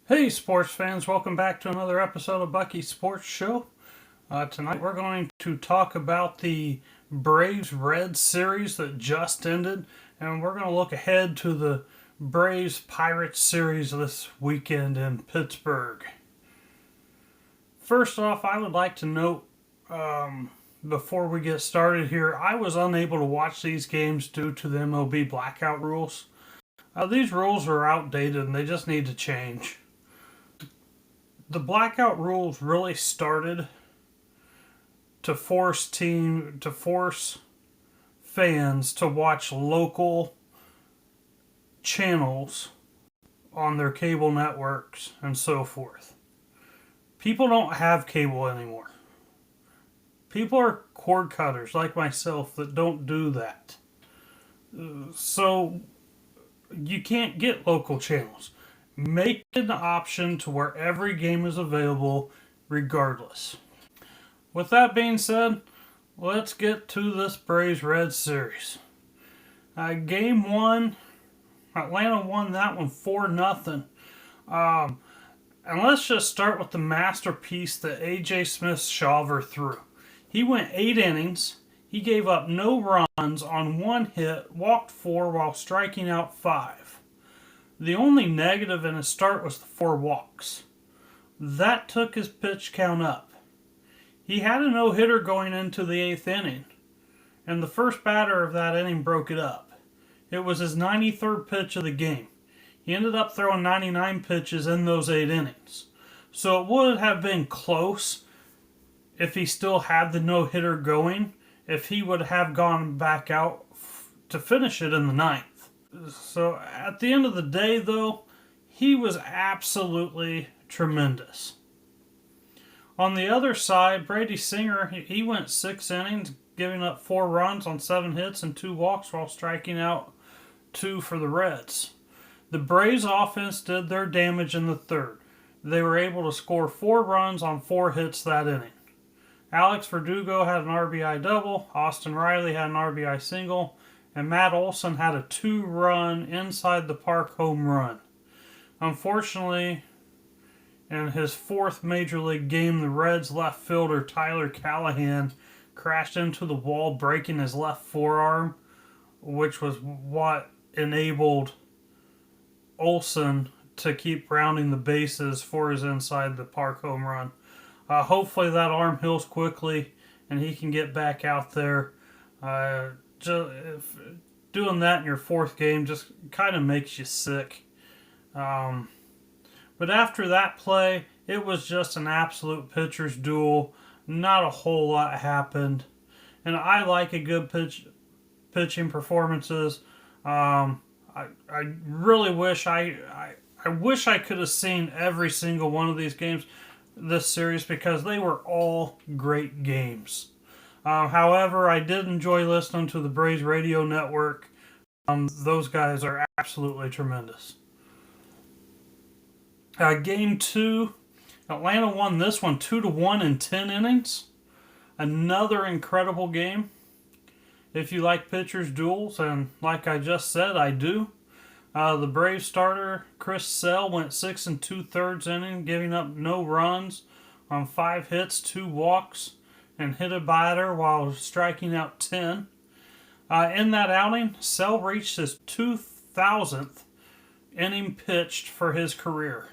Hey, sports fans, welcome back to another episode of Bucky's Sports Show. Tonight we're going to talk about the Braves Reds series that just ended, and we're going to look ahead to the Braves Pirates series this weekend in Pittsburgh. First off, I would like to note before we get started here, I was unable to watch these games due to the MLB blackout rules. These rules are outdated and they just need to change. The blackout rules really started to force fans to watch local channels on their cable networks and so forth. People don't have cable anymore. People are cord cutters like myself that don't do that. So you can't get local channels. Make an option to where every game is available regardless. With that being said, let's get to this Braves Reds series. Game 1, Atlanta won that one 4-0. And let's just start with the masterpiece that A.J. Smith-Shawver threw. He went 8 innings. He gave up no runs on 1 hit, walked 4 while striking out 5. The only negative in his start was the 4 walks. That took his pitch count up. He had a no-hitter going into the 8th inning, and the first batter of that inning broke it up. It was his 93rd pitch of the game. He ended up throwing 99 pitches in those 8 innings. So it would have been close if he still had the no-hitter going, if he would have gone back out to finish it in the 9th. So at the end of the day, though, he was absolutely tremendous. On the other side, Brady Singer, he went 6 innings, giving up 4 runs on 7 hits and 2 walks while striking out 2 for the Reds. The Braves offense did their damage in the 3rd. They were able to score 4 runs on 4 hits that inning. Alex Verdugo had an RBI double, Austin Riley had an RBI single, and Matt Olson had a 2-run inside the park home run. Unfortunately, in his 4th Major League game, the Reds left fielder Tyler Callahan crashed into the wall, breaking his left forearm, which was what enabled Olson to keep rounding the bases for his inside the park home run. Hopefully that arm heals quickly and he can get back out there. Doing that in your 4th game just kind of makes you sick. But after that play, it was just an absolute pitcher's duel. Not a whole lot happened. And I like a good pitching performances. I really wish I wish I could have seen every single one of these games this series because they were all great games. However, I did enjoy listening to the Braves radio network. Those guys are absolutely tremendous. Game 2, Atlanta won this one 2-1 in 10 innings. Another incredible game. If you like pitchers' duels, and like I just said, I do. The Braves starter, Chris Sale, went 6 2/3 inning, giving up no runs on 5 hits, 2 walks, and hit a batter while striking out 10. In that outing, Sale reached his 2,000th inning pitched for his career.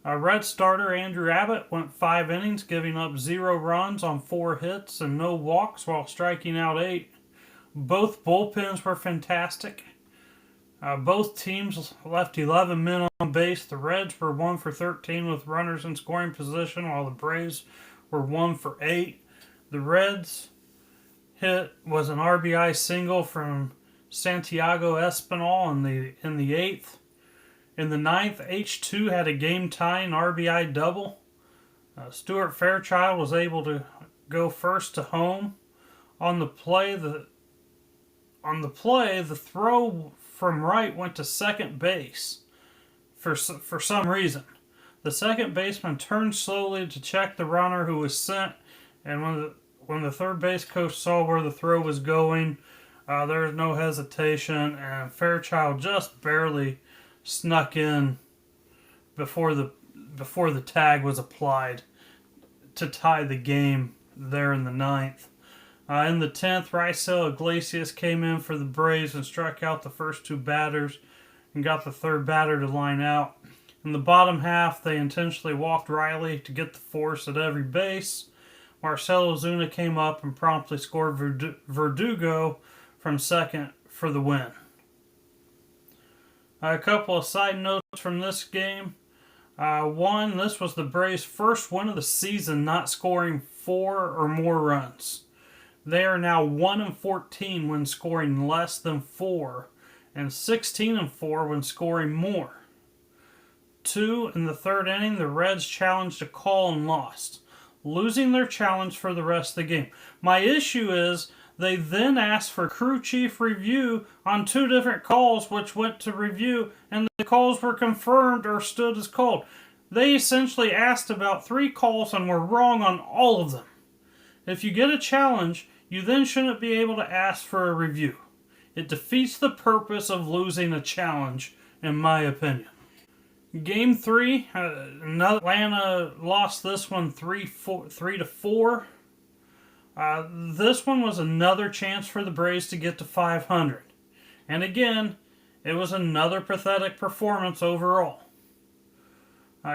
Red starter Andrew Abbott went 5 innings, giving up 0 runs on 4 hits and no walks while striking out 8. Both bullpens were fantastic. Both teams left 11 men on base. The Reds were 1 for 13 with runners in scoring position, while the Braves were 1 for 8. The Reds' hit was an RBI single from Santiago Espinal in the 8th. In the 9th, H2 had a game-tying RBI double. Stuart Fairchild was able to go first to home. On the play, the throw from right went to second base for some reason. The second baseman turned slowly to check the runner who was sent, and when the third base coach saw where the throw was going, there was no hesitation, and Fairchild just barely snuck in before the tag was applied to tie the game there in the ninth. In the 10th, Raisel Iglesias came in for the Braves and struck out the first two batters and got the third batter to line out. In the bottom half, they intentionally walked Riley to get the force at every base. Marcell Ozuna came up and promptly scored Verdugo from second for the win. A couple of side notes from this game. One, this was the Braves' first win of the season not scoring 4 or more runs. They are now 1-14 when scoring less than 4 and 16-4 when scoring more. 2, in the third inning, the Reds challenged a call and lost, losing their challenge for the rest of the game. My issue is they then asked for crew chief review on 2 different calls, which went to review, and the calls were confirmed or stood as called. They essentially asked about 3 calls and were wrong on all of them. If you get a challenge, you then shouldn't be able to ask for a review. It defeats the purpose of losing a challenge, in my opinion. Game 3, Atlanta lost this one 3-4. This one was another chance for the Braves to get to 500. And again, it was another pathetic performance overall.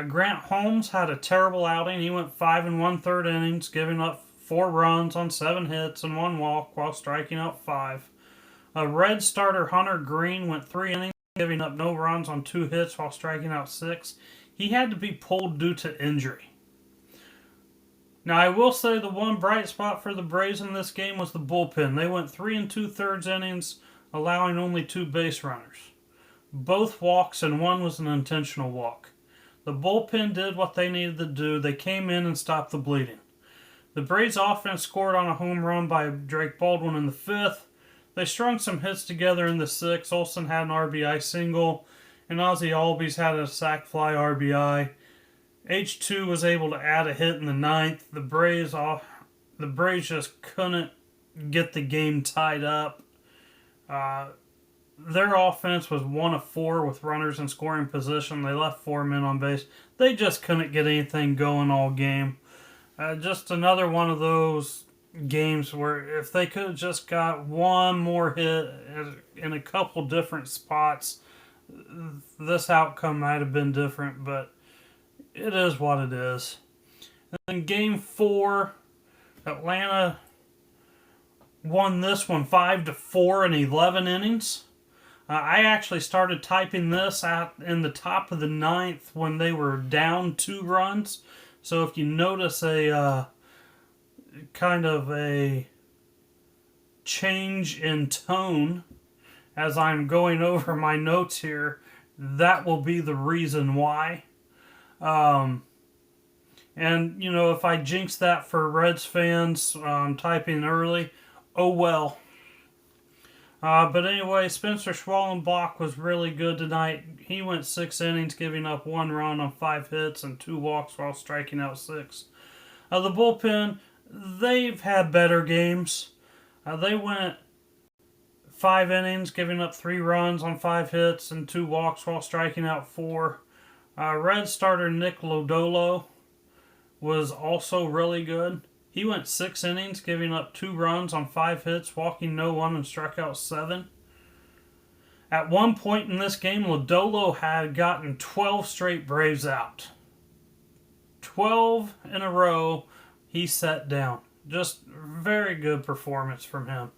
Grant Holmes had a terrible outing. He went 5 1/3 innings, giving up 4 runs on 7 hits and 1 walk while striking out 5. Red starter Hunter Green went 3 innings, giving up no runs on 2 hits while striking out 6. He had to be pulled due to injury. Now, I will say the one bright spot for the Braves in this game was the bullpen. They went 3 2/3 innings, allowing only 2 base runners. Both walks, and one was an intentional walk. The bullpen did what they needed to do. They came in and stopped the bleeding. The Braves offense scored on a home run by Drake Baldwin in the 5th. They strung some hits together in the 6th. Olsen had an RBI single, and Ozzie Albies had a sac fly RBI. H2 was able to add a hit in the 9th. The Braves just couldn't get the game tied up. Their offense was 1 of 4 with runners in scoring position. They left 4 men on base. They just couldn't get anything going all game. Just another one of those games where if they could have just got one more hit in a couple different spots, this outcome might have been different, but it is what it is. And then game 4, Atlanta won this one 5-4 in 11 innings. I actually started typing this out in the top of the 9th when they were down 2 runs. So if you notice a kind of a change in tone as I'm going over my notes here, that will be the reason why. And, you know, if I jinx that for Reds fans typing early, oh well. But anyway, Spencer Schwallenbach was really good tonight. He went 6 innings, giving up 1 run on 5 hits and 2 walks while striking out 6. The bullpen, they've had better games. They went 5 innings, giving up 3 runs on 5 hits and 2 walks while striking out 4. Red starter Nick Lodolo was also really good. He went 6 innings, giving up 2 runs on 5 hits, walking no one, and struck out 7. At one point in this game, Lodolo had gotten 12 straight Braves out. 12 in a row he set down. Just very good performance from him.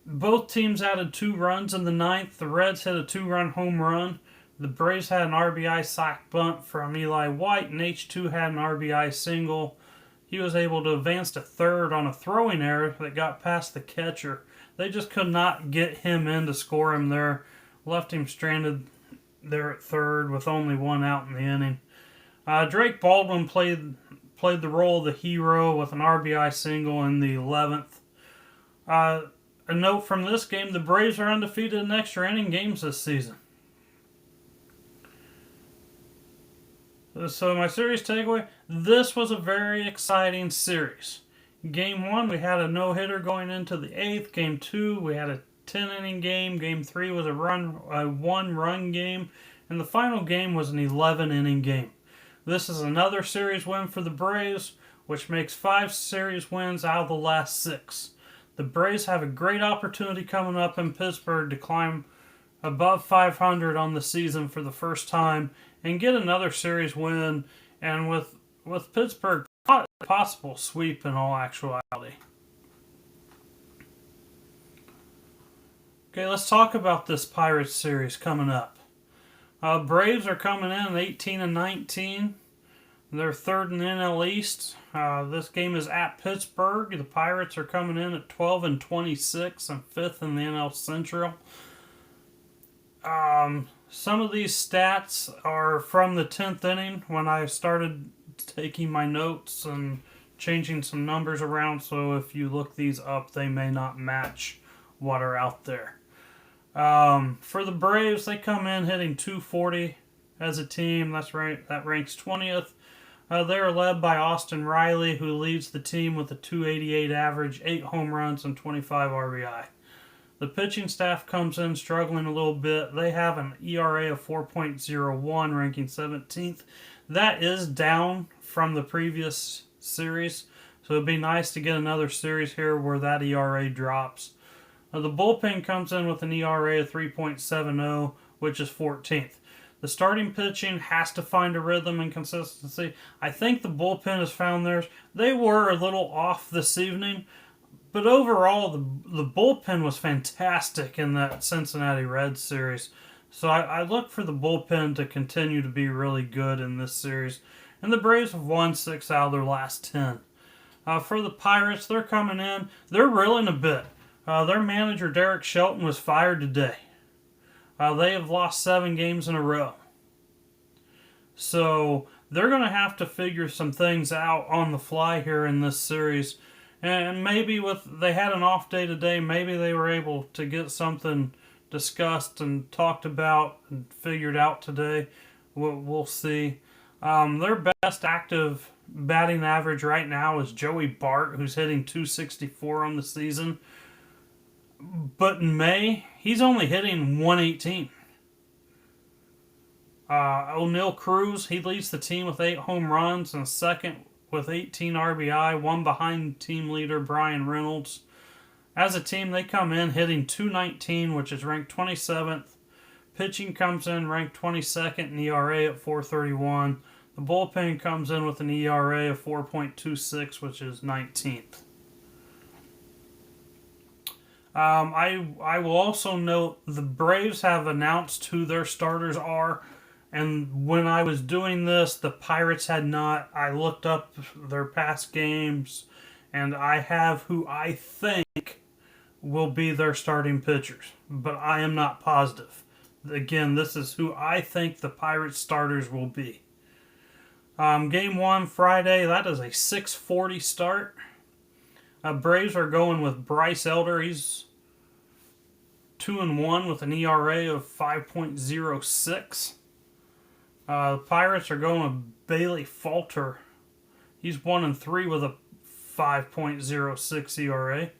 Both teams added 2 runs in the 9th. The Reds hit a 2-run home run. The Braves had an RBI sac bunt from Eli White, and H2 had an RBI single. He was able to advance to third on a throwing error that got past the catcher. They just could not get him in to score him there. Left him stranded there at third with only 1 out in the inning. Drake Baldwin played the role of the hero with an RBI single in the 11th. A note from this game, the Braves are undefeated in extra inning games this season. So my series takeaway, this was a very exciting series. Game 1, we had a no-hitter going into the 8th. Game 2, we had a 10-inning game. Game 3 was a 1-run game. and the final game was an 11-inning game. This is another series win for the Braves, which makes 5 series wins out of the last 6. The Braves have a great opportunity coming up in Pittsburgh to climb above 500 on the season for the first time and get another series win, and with Pittsburgh, a possible sweep in all actuality. Okay, let's talk about this Pirates series coming up. Braves are coming in at 18-19. They're third in the NL East. This game is at Pittsburgh. The Pirates are coming in at 12-26 and fifth in the NL Central. Some of these stats are from the 10th inning when I started taking my notes and changing some numbers around. So if you look these up, they may not match what are out there. For the Braves, they come in hitting .240 as a team. That's right. That ranks 20th. They're led by Austin Riley, who leads the team with a .288 average, 8 home runs, and 25 RBI. The pitching staff comes in struggling a little bit. They have an ERA of 4.01, ranking 17th. That is down from the previous series, so it'd be nice to get another series here where that ERA drops. The bullpen comes in with an ERA of 3.70, which is 14th. The starting pitching has to find a rhythm and consistency. I think the bullpen has found theirs. They were a little off this evening, but overall, the bullpen was fantastic in that Cincinnati Reds series. So I look for the bullpen to continue to be really good in this series. And the Braves have won 6 out of their last 10. For the Pirates, they're coming in. They're reeling a bit. Their manager, Derek Shelton, was fired today. They have lost 7 games in a row. So they're going to have to figure some things out on the fly here in this series. And maybe they had an off day today, maybe they were able to get something discussed and talked about and figured out today. We'll see. Their best active batting average right now is Joey Bart, who's hitting .264 on the season. But in May, he's only hitting .118. O'Neal Cruz, he leads the team with 8 home runs and second with 18 RBI, one behind team leader Brian Reynolds. As a team, they come in hitting .219, which is ranked 27th. Pitching comes in ranked 22nd in ERA at 4.31. The bullpen comes in with an ERA of 4.26, which is 19th. I will also note the Braves have announced who their starters are, and when I was doing this, the Pirates had not. I looked up their past games, and I have who I think will be their starting pitchers, but I am not positive. Again, this is who I think the Pirates starters will be. Game 1 Friday, that is a 6:40 start. Braves are going with Bryce Elder. He's 2-1 with an ERA of 5.06. The Pirates are going with Bailey Falter. He's 1-3 with a 5.06 ERA.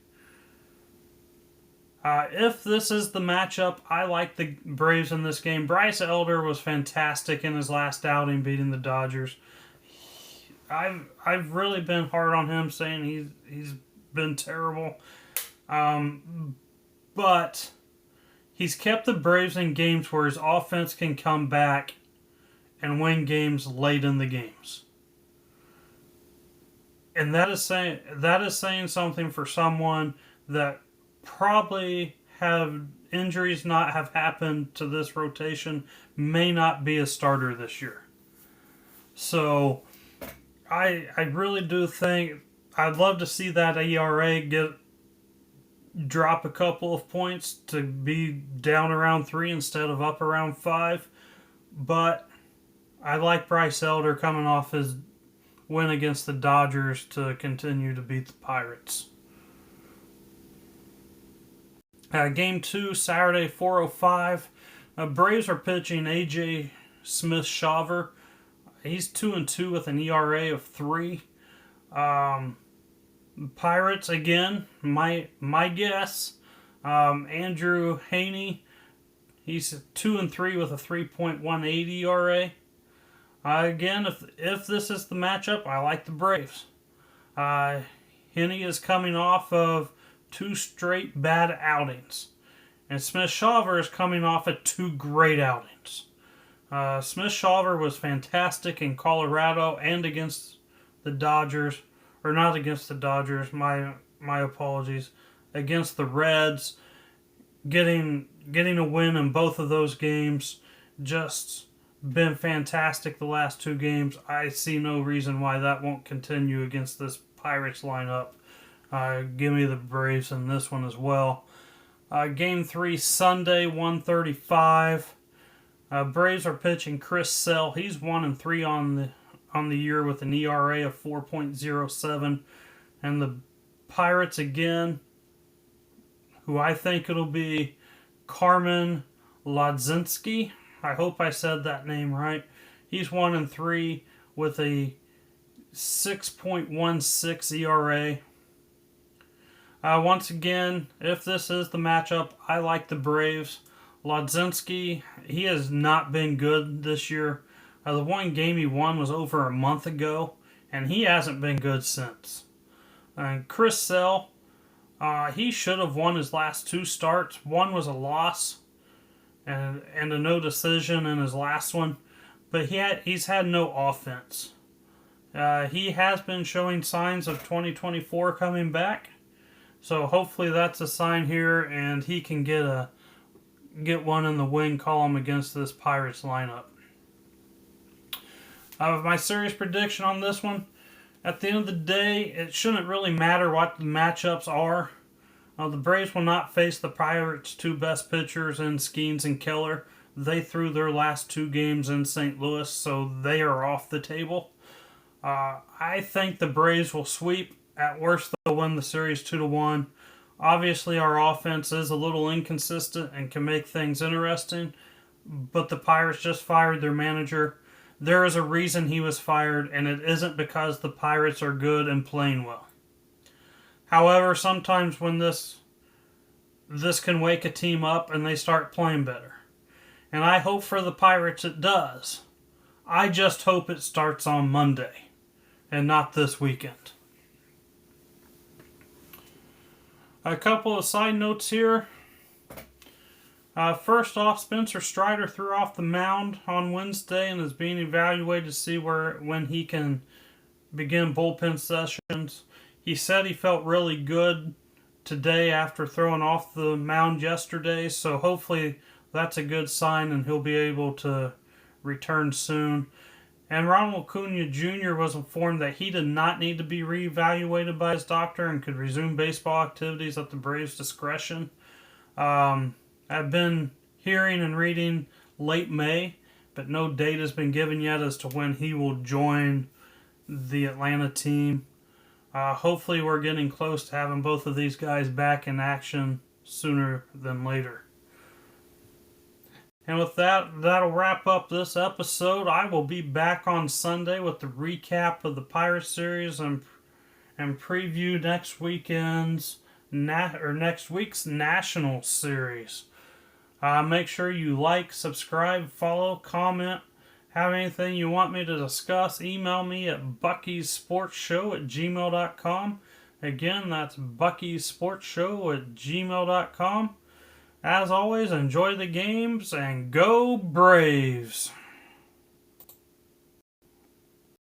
If this is the matchup, I like the Braves in this game. Bryce Elder was fantastic in his last outing, beating the Dodgers. I've really been hard on him, saying he's been terrible. But he's kept the Braves in games where his offense can come back and win games late in the games. And that is saying something for someone that probably have injuries not have happened to this rotation, may not be a starter this year. So I really do think I'd love to see that ERA drop a couple of points to be down around 3 instead of up around 5. But I like Bryce Elder coming off his win against the Dodgers to continue to beat the Pirates. Game 2, Saturday, 4:05. Braves are pitching A.J. Smith-Shawver. He's 2-2 with an ERA of 3. Pirates, again, my guess, Andrew Haney. He's 2-3 with a 3.18 ERA. Again, if this is the matchup, I like the Braves. Henney is coming off of 2 straight bad outings. And Smith-Shawver is coming off of 2 great outings. Smith-Shawver was fantastic in Colorado and against the Dodgers. Or not against the Dodgers, my apologies. Against the Reds. Getting a win in both of those games. Just been fantastic the last 2 games. I see no reason why that won't continue against this Pirates lineup. Give me the Braves in this one as well. Game 3 Sunday, 1:35. Braves are pitching Chris Sale. He's 1-3 on the year with an ERA of 4.07. And the Pirates again, who I think it'll be Carmen Ladzinski. I hope I said that name right. He's 1-3 with a 6.16 ERA. Once again, if this is the matchup, I like the Braves. Ladzinski, he has not been good this year. The one game he won was over a month ago, and he hasn't been good since. And Chris Sale, he should have won his last 2 starts. One was a loss and a no decision in his last one, but he's had no offense. He has been showing signs of 2024 coming back, so hopefully that's a sign here, and he can get one in the win column against this Pirates lineup. My serious prediction on this one, at the end of the day, it shouldn't really matter what the matchups are. The Braves will not face the Pirates' 2 best pitchers in Skeens and Keller. They threw their last 2 games in St. Louis, so they are off the table. I think the Braves will sweep. At worst, they'll win the series 2-1. Obviously, our offense is a little inconsistent and can make things interesting, but the Pirates just fired their manager. There is a reason he was fired, and it isn't because the Pirates are good and playing well. However, sometimes when this can wake a team up and they start playing better. And I hope for the Pirates it does. I just hope it starts on Monday and not this weekend. A couple of side notes here. First off, Spencer Strider threw off the mound on Wednesday and is being evaluated to see when he can begin bullpen sessions. He said he felt really good today after throwing off the mound yesterday, so hopefully that's a good sign and he'll be able to return soon. And Ronald Acuna Jr. was informed that he did not need to be reevaluated by his doctor and could resume baseball activities at the Braves' discretion. I've been hearing and reading late May, but no date has been given yet as to when he will join the Atlanta team. Hopefully we're getting close to having both of these guys back in action sooner than later. And with that, that'll wrap up this episode. I will be back on Sunday with the recap of the Pirates series and preview next week's National Series. Make sure you like, subscribe, follow, comment. Have anything you want me to discuss, email me at buckysportshow@gmail.com. Again, that's buckysportshow@gmail.com. As always, enjoy the games and go Braves!